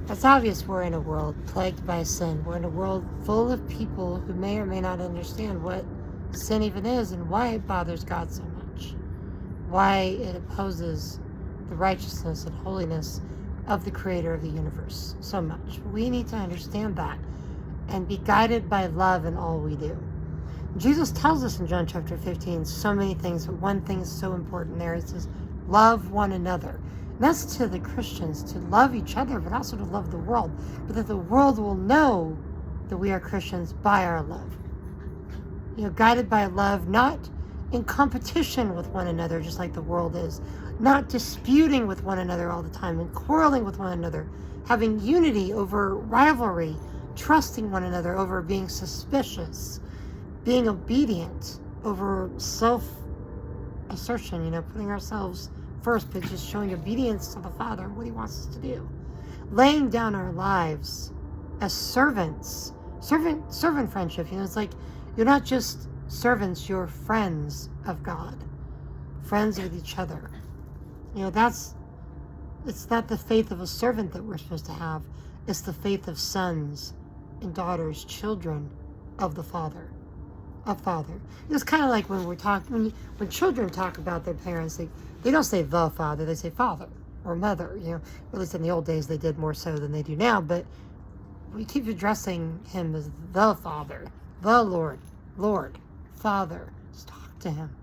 It's obvious we're in a world plagued by sin. We're in a world full of people who may or may not understand what sin even is and why it bothers God so much, why it opposes the righteousness and holiness of the creator of the universe so much. We need to understand that and be guided by love in all we do. Jesus tells us in John chapter 15 so many things, but one thing is so important there. It says, love one another. And that's to the Christians, to love each other, but also to love the world. But that the world will know that we are Christians by our love. Guided by love, not in competition with one another, just like the world is. Not disputing with one another all the time and quarreling with one another. Having unity over rivalry, trusting one another over being suspicious. Being obedient over self-assertion, putting ourselves first, but just showing obedience to the Father, what he wants us to do. Laying down our lives as servants. Servant friendship, it's like you're not just servants, you're friends of God. Friends with each other. It's not the faith of a servant that we're supposed to have. It's the faith of sons and daughters, children of the Father. A father. It's kind of like when we're talking, when children talk about their parents, they don't say the father, they say father or mother. At least in the old days they did more so than they do now. But we keep addressing him as the Father, the Lord, Father. Just talk to him.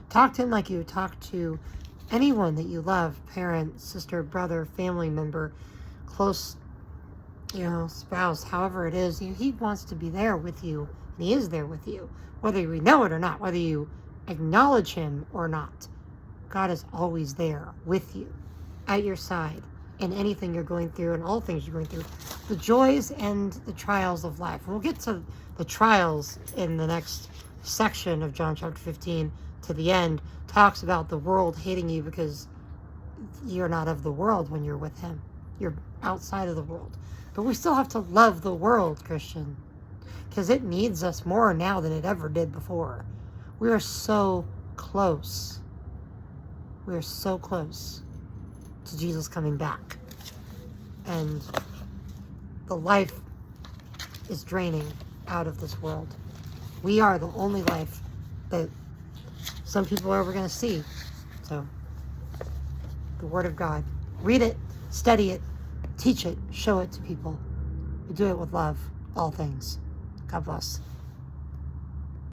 Talk to him like you would talk to anyone that you love, parent, sister, brother, family member, close, spouse, however it is. He wants to be there with you. And he is there with you, whether we know it or not, whether you acknowledge him or not. God is always there with you, at your side, in anything you're going through and all things you're going through, the joys and the trials of life. And we'll get to the trials in the next section of John chapter 15 to the end. Talks about the world hating you because you're not of the world when you're with him. You're outside of the world. But we still have to love the world, Christian. Because it needs us more now than it ever did before. We are so close. We are so close to Jesus coming back. And the life is draining out of this world. We are the only life that some people are ever going to see. So, the Word of God. Read it, study it, teach it, show it to people. We do it with love, all things. God bless.